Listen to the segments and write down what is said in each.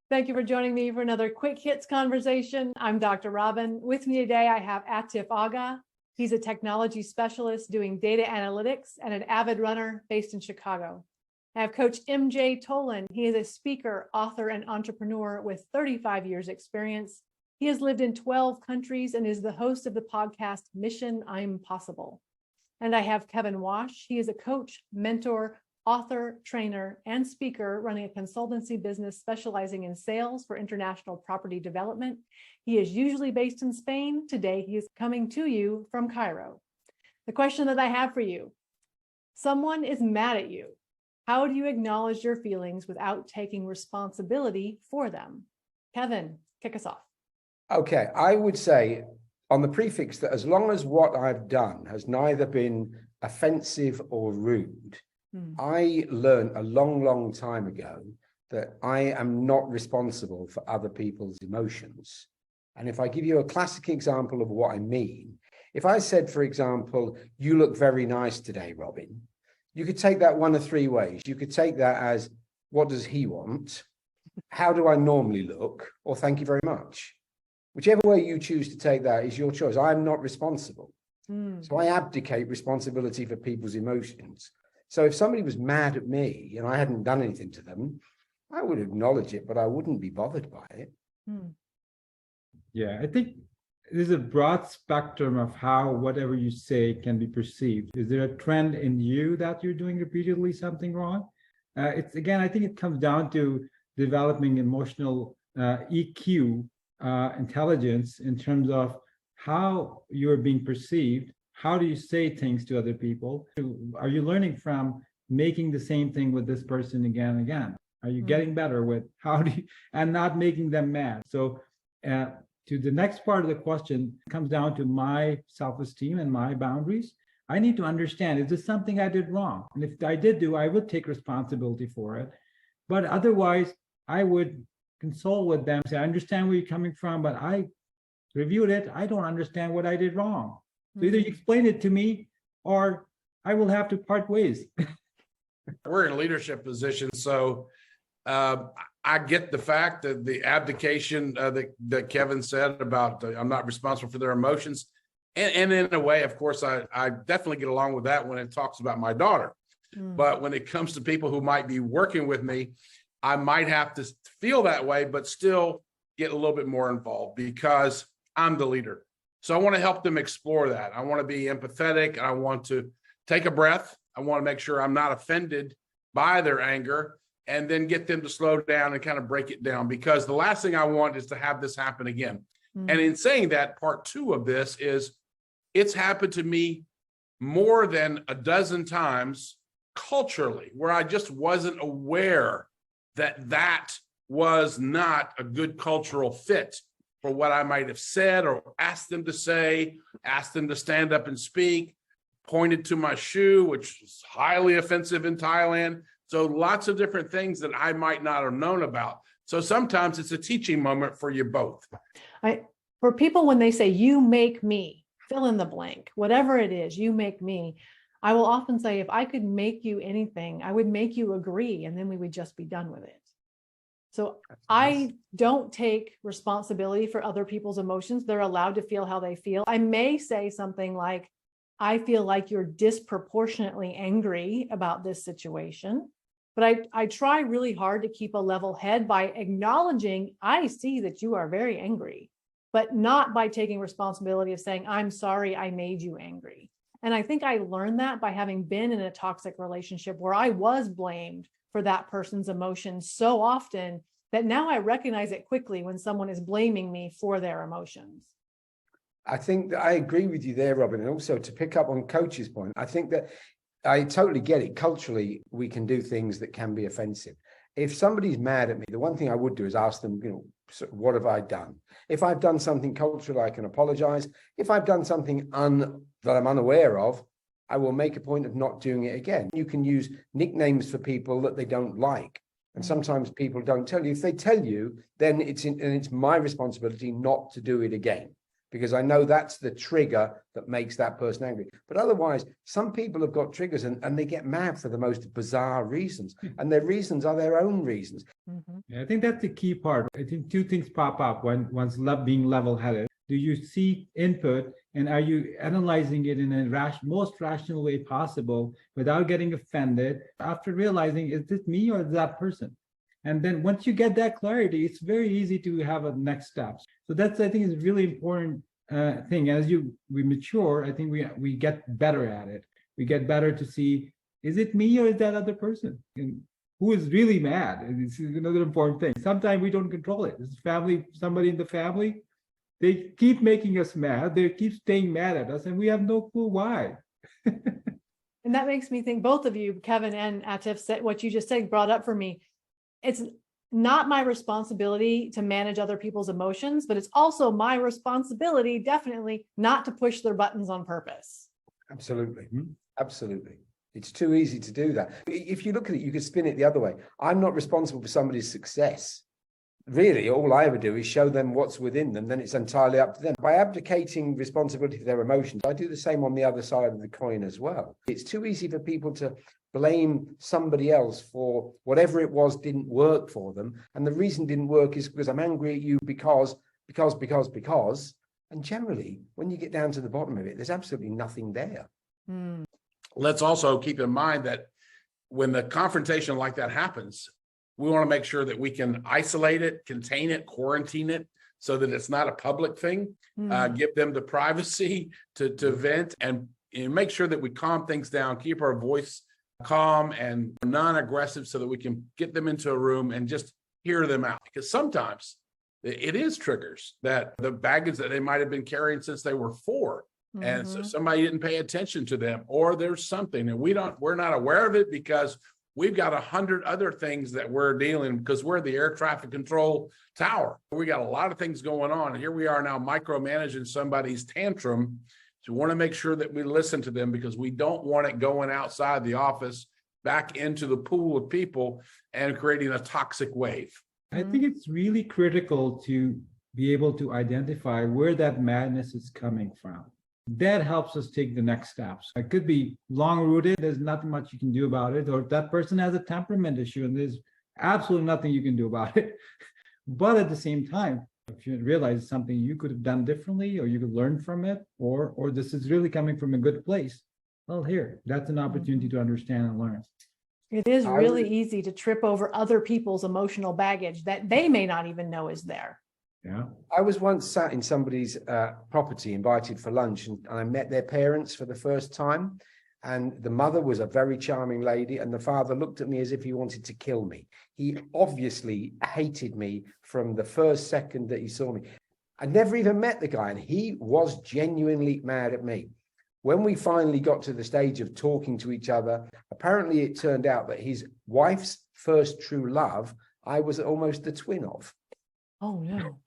Thank you for joining me for another Quick Hits conversation. I'm Dr. Robyn. With me today, I have Atif Agha. He's a technology specialist doing data analytics and an avid runner based in Chicago. I have Coach MJ Tolan. He is a speaker, author, and entrepreneur with 35 years experience. He has lived in 12 countries and is the host of the podcast Mission I'm Possible. And I have Kevin Wash. He is a coach, mentor, author, trainer, and speaker running a consultancy business specializing in sales for international property development. He is usually based in Spain. Today, he is coming to you from Cairo. The question that I have for you, someone is mad at you. How do you acknowledge your feelings without taking responsibility for them? Kevin, kick us off. Okay, I would say on the prefix that as long as what I've done has neither been offensive or rude, I learned a long time ago that I am not responsible for other people's emotions. And if I give you a classic example of what I mean, if I said, for example, you look very nice today, Robyn, you could take that one of three ways. You could take that as, what does he want? How do I normally look? Or thank you very much. Whichever way you choose to take that is your choice. I'm not responsible. So I abdicate responsibility for people's emotions. So if somebody was mad at me and I hadn't done anything to them, I would acknowledge it, but I wouldn't be bothered by it. Yeah, I think there's a broad spectrum of how whatever you say can be perceived. Is there a trend in you that you're doing repeatedly something wrong? It's again, I think it comes down to developing emotional EQ, intelligence in terms of how you're being perceived. How do you say things to other people? Are you learning from making the same thing with this person again and again? Are you getting better with how do you, and not making them mad? So to the next part of the question, it comes down to my self-esteem and my boundaries. I need to understand, is this something I did wrong? And if I did do, I would take responsibility for it. But otherwise, I would console with them, say, I understand where you're coming from, but I reviewed it. I don't understand what I did wrong. So either you explain it to me or I will have to part ways. We're in a leadership position, so I get the fact that the abdication that Kevin said about I'm not responsible for their emotions. And in a way, of course, I definitely get along with that when it talks about my daughter. But when it comes to people who might be working with me, I might have to feel that way, but still get a little bit more involved because I'm the leader. So I want to help them explore that. I want to be empathetic. I want to take a breath. I want to make sure I'm not offended by their anger and then get them to slow down and kind of break it down, because the last thing I want is to have this happen again. And in saying that, part two of this is it's happened to me more than a dozen times culturally where I just wasn't aware that that was not a good cultural fit for what I might have said or asked them to say, asked them to stand up and speak, pointed to my shoe, which is highly offensive in Thailand. So lots of different things that I might not have known about. So sometimes it's a teaching moment for you both. For people, when they say, you make me, fill in the blank, whatever it is, you make me, I will often say, if I could make you anything, I would make you agree, and then we would just be done with it. So I don't take responsibility for other people's emotions. They're allowed to feel how they feel. I may say something like, I feel like you're disproportionately angry about this situation, but I try really hard to keep a level head by acknowledging, I see that you are very angry, but not by taking responsibility of saying, I'm sorry, I made you angry. And I think I learned that by having been in a toxic relationship where I was blamed for that person's emotions so often that now I recognize it quickly when someone is blaming me for their emotions. I think that I agree with you there, Robyn. And also to pick up on Coach's point, I think that I totally get it. Culturally, we can do things that can be offensive. If somebody's mad at me, the one thing I would do is ask them, what have I done? If I've done something cultural, I can apologize. If I've done something that I'm unaware of, I will make a point of not doing it again. You can use nicknames for people that they don't like. And sometimes people don't tell you. If they tell you, then it's my responsibility not to do it again, because I know that's the trigger that makes that person angry. But otherwise, some people have got triggers and they get mad for the most bizarre reasons. And their reasons are their own reasons. Mhm. Yeah, I think that's the key part. I think two things pop up when one's being level-headed. Do you see input, and are you analyzing it in a most rational way possible without getting offended after realizing, is this me or is that person? And then once you get that clarity, it's very easy to have a next steps. So that's, I think, is a really important thing. As we mature, I think we get better at it. We get better to see, is it me or is that other person? And who is really mad? And this is another important thing. Sometimes we don't control it. It's family, somebody in the family, they keep making us mad. They keep staying mad at us, and we have no clue why. And that makes me think, both of you, Kevin and Atif, said what you just said brought up for me. It's not my responsibility to manage other people's emotions, but it's also my responsibility, definitely, not to push their buttons on purpose. Absolutely. Absolutely. It's too easy to do that. If you look at it, you could spin it the other way. I'm not responsible for somebody's success. Really, all I ever do is show them what's within them, then it's entirely up to them. By abdicating responsibility for their emotions, I do the same on the other side of the coin as well. It's too easy for people to blame somebody else for whatever it was didn't work for them. And the reason it didn't work is because I'm angry at you because. And generally, when you get down to the bottom of it, there's absolutely nothing there. Let's also keep in mind that when the confrontation like that happens, we want to make sure that we can isolate it, contain it, quarantine it, so that it's not a public thing. Give them the privacy to vent, and make sure that we calm things down, keep our voice calm and non-aggressive, so that we can get them into a room and just hear them out. Because sometimes it is triggers that the baggage that they might have been carrying since they were 4. And so somebody didn't pay attention to them, or there's something, and we're not aware of it because we've got 100 other things that we're dealing, because we're the air traffic control tower. We got a lot of things going on. And here we are now micromanaging somebody's tantrum. So we want to make sure that we listen to them, because we don't want it going outside the office back into the pool of people and creating a toxic wave. I think it's really critical to be able to identify where that madness is coming from. That helps us take the next steps. It could be long-rooted, there's nothing much you can do about it, or that person has a temperament issue and there's absolutely nothing you can do about it. But at the same time, if you realize it's something you could have done differently, or you could learn from it, or this is really coming from a good place, well, here, that's an opportunity to understand and learn. It is really easy to trip over other people's emotional baggage that they may not even know is there. Yeah. I was once sat in somebody's property, invited for lunch, and I met their parents for the first time. And the mother was a very charming lady, and the father looked at me as if he wanted to kill me. He obviously hated me from the first second that he saw me. I never even met the guy, and he was genuinely mad at me. When we finally got to the stage of talking to each other, apparently it turned out that his wife's first true love, I was almost the twin of. Oh, no.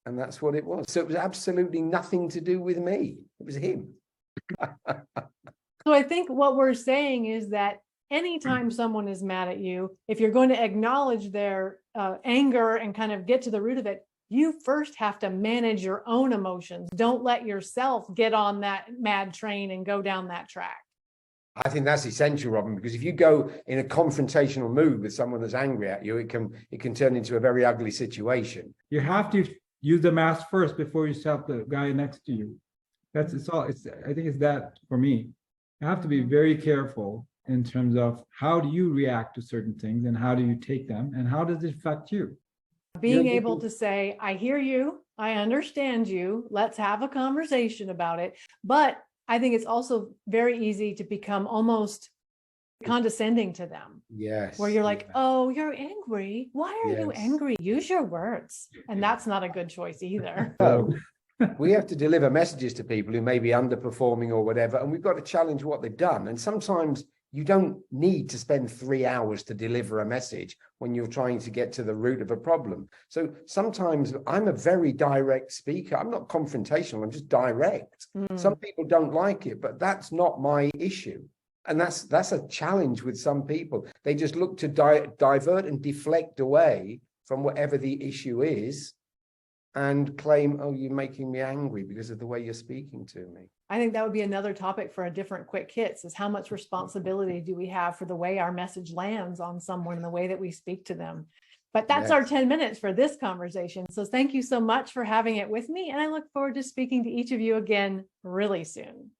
And that's what it was. So it was absolutely nothing to do with me. It was him. So I think what we're saying is that anytime someone is mad at you, if you're going to acknowledge their anger and kind of get to the root of it, you first have to manage your own emotions. Don't let yourself get on that mad train and go down that track. I think that's essential, Robyn, because if you go in a confrontational mood with someone that's angry at you, it can turn into a very ugly situation. You have to use the mask first before you stop the guy next to you. I think it's that for me. You have to be very careful in terms of how do you react to certain things, and how do you take them, and how does it affect you? Being able to say, I hear you, I understand you, let's have a conversation about it. But I think it's also very easy to become almost condescending to them. Yes. Where you're like, oh, you're angry. Why are you angry? Use your words. And that's not a good choice either. So we have to deliver messages to people who may be underperforming or whatever, and we've got to challenge what they've done. And sometimes you don't need to spend 3 hours to deliver a message when you're trying to get to the root of a problem. So sometimes I'm a very direct speaker. I'm not confrontational, I'm just direct. Some people don't like it, but that's not my issue. And that's a challenge with some people. They just look to divert and deflect away from whatever the issue is and claim, oh, you're making me angry because of the way you're speaking to me. I think that would be another topic for a different quick hits, is how much responsibility do we have for the way our message lands on someone and the way that we speak to them. But that's our Yes. 10 minutes for this conversation. So thank you so much for having it with me. And I look forward to speaking to each of you again really soon.